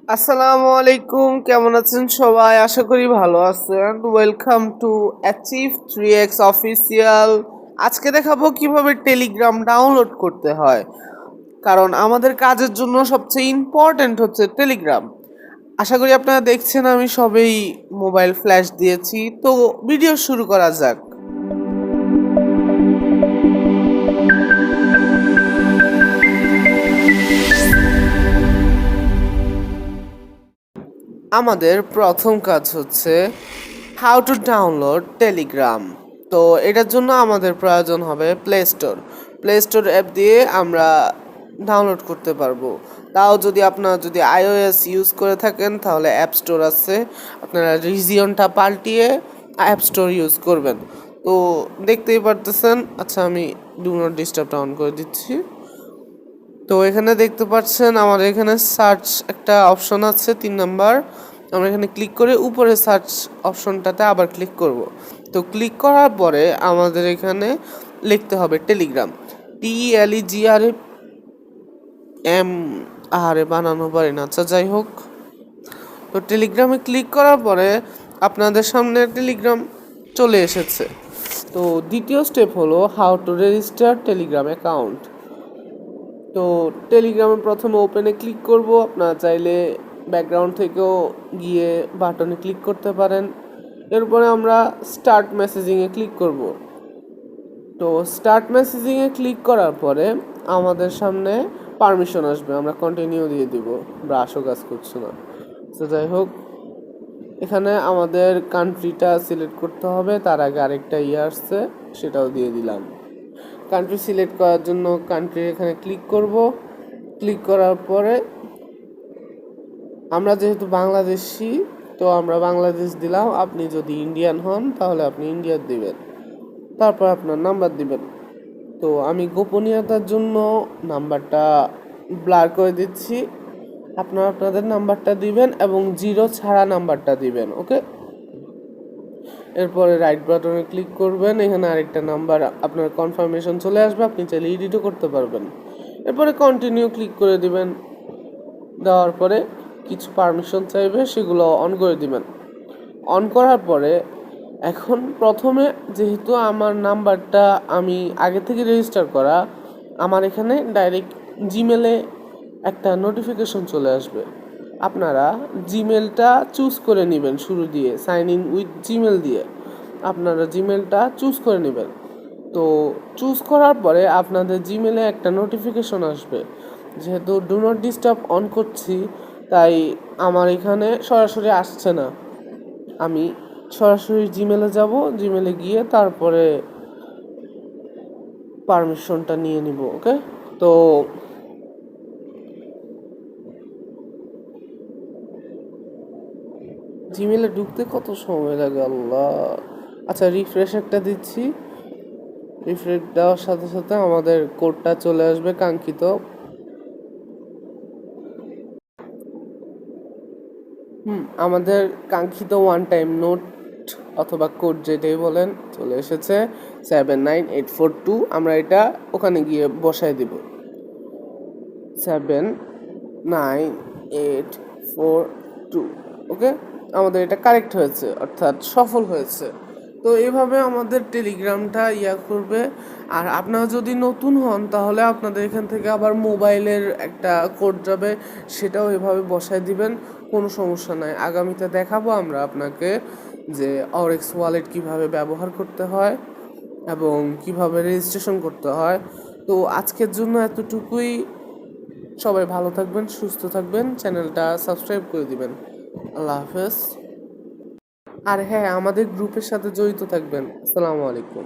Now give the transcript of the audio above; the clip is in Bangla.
আসসালামু আলাইকুম, কেমন আছেন সবাই? আশা করি ভালো আছেন। Welcome to achieve 3x official. আজকে দেখাবো কিভাবে টেলিগ্রাম ডাউনলোড করতে হয়, কারণ আমাদের কাজের জন্য সবচেয়ে ইম্পর্ট্যান্ট হচ্ছে টেলিগ্রাম। আশা করি আপনারা দেখছেন আমি সবেই মোবাইল ফ্ল্যাশ দিয়েছি, তো ভিডিও শুরু করা যাক। আমাদের প্রথম কাজ হচ্ছে হাউ টু ডাউনলোড টেলিগ্রাম। তো এটার জন্য আমাদের প্রয়োজন হবে প্লে স্টোর অ্যাপ দিয়ে আমরা ডাউনলোড করতে পারবো। তাও যদি iOS ইউজ করে থাকেন তাহলে অ্যাপ স্টোর আছে, আপনারা রিজিয়নটা পাল্টিয়ে অ্যাপ স্টোর ইউজ করবেন। তো দেখতেই পারতেছেন। আচ্ছা, আমি ডু নট ডিস্টার্বটা অন করে দিচ্ছি। তো এখানে দেখতে পাচ্ছেন আমাদের এখানে সার্চ একটা অপশন আছে 3 নাম্বার। আমরা এখানে ক্লিক করে উপরে সার্চ অপশনটাতে আবার ক্লিক করব। তো ক্লিক করার পরে আমাদের এখানে লিখতে হবে টেলিগ্রাম, TELEGRAM। আরে বানানো পারি না, আচ্ছা যাই হোক। তো টেলিগ্রামে ক্লিক করার পরে আপনাদের সামনে টেলিগ্রাম চলে এসেছে। তো দ্বিতীয় স্টেপ হলো how to register Telegram account. তো টেলিগ্রামে প্রথমে ওপেনে ক্লিক করব। আপনারা চাইলে ব্যাকগ্রাউন্ড থেকেও গিয়ে বাটনে ক্লিক করতে পারেন। এরপরে আমরা স্টার্ট মেসেজিংয়ে ক্লিক করব। তো স্টার্ট মেসেজিংয়ে ক্লিক করার পরে আমাদের সামনে পারমিশন আসবে, আমরা কন্টিনিউ দিয়ে দিব, ব্রাশও কাজ করছে না। তো যাই হোক, এখানে আমাদের কান্ট্রিটা সিলেক্ট করতে হবে, তার আগে আরেকটা আসছে, সেটাও দিয়ে দিলাম। কান্ট্রি সিলেক্ট করার জন্য কান্ট্রি এখানে ক্লিক করব। ক্লিক করার পরে আমরা যেহেতু বাংলাদেশি, তো আমরা বাংলাদেশ দিলাম। আপনি যদি ইন্ডিয়ান হন তাহলে আপনি ইন্ডিয়ার দিবেন, তারপর আপনার নাম্বার দিবেন। তো আমি গোপনীয়তার জন্য নাম্বারটা ব্লার করে দিচ্ছি। আপনারা আপনাদের নাম্বারটা দিবেন এবং 0 ছাড়া নাম্বারটা দিবেন, ওকে। এরপরে রাইট বাটনে ক্লিক করবেন, এখানে আরেকটা নাম্বার আপনার কনফার্মেশন চলে আসবে, আপনি চাইলে এডিটও করতে পারবেন। এরপরে কন্টিনিউ ক্লিক করে দিবেন। দেওয়ার পরে কিছু পারমিশন চাইবে, সেগুলো অন করে দিবেন। অন করার পরে এখন প্রথমে যেহেতু আমার নাম্বারটা আমি আগে থেকে রেজিস্টার করা, আমার এখানে ডাইরেক্ট জিমেলে একটা নোটিফিকেশন চলে আসবে। আপনারা জিমেলটা চুজ করে নেবেন, শুরু দিয়ে সাইন ইন উইথ জিমেল দিয়ে আপনারা জিমেলটা চুজ করে নেবেন। তো চুজ করার পরে আপনাদের জিমেলে একটা নোটিফিকেশন আসবে। যেহেতু ডু নট ডিস্টার্ব অন করছি, তাই আমার এখানে সরাসরি আসছে না। আমি সরাসরি জিমেলে যাব, জিমেলে গিয়ে তারপরে পারমিশনটা নিয়ে নিব, ওকে। তো জিমেলে ঢুকতে কত সময় লাগে আল্লাহ। আচ্ছা, রিফ্রেশ একটা দিচ্ছি। রিফ্রেশ দেওয়ার সাথে সাথে আমাদের কোডটা চলে আসবে কাঙ্ক্ষিত। আমাদের কাঙ্ক্ষিত ওয়ান টাইম নোট অথবা কোড যেটাই বলেন চলে এসেছে 79842। আমরা এটা ওখানে গিয়ে বসায় দিব, 79842, ওকে। আমাদের এটা কারেক্ট হয়েছে, অর্থাৎ সফল হয়েছে। তো এইভাবে আমাদের টেলিগ্রামটা করবে। আর আপনারা যদি নতুন হন তাহলে আপনাদের এখান থেকে আবার মোবাইলের একটা কোড যাবে, সেটাও এভাবে বসায় দিবেন, কোনো সমস্যা নাই। আগামীতে দেখাবো আমরা আপনাকে যে অরেক্স ওয়ালেট কিভাবে ব্যবহার করতে হয় এবং কিভাবে রেজিস্ট্রেশন করতে হয়। তো আজকের জন্য এতটুকুই। সবাই ভালো থাকবেন, সুস্থ থাকবেন, চ্যানেলটা সাবস্ক্রাইব করে দিবেন। আল্লাহ হাফেজ। আর হ্যাঁ, আমাদের গ্রুপের সাথে জড়িত থাকবেন। আসসালামু আলাইকুম।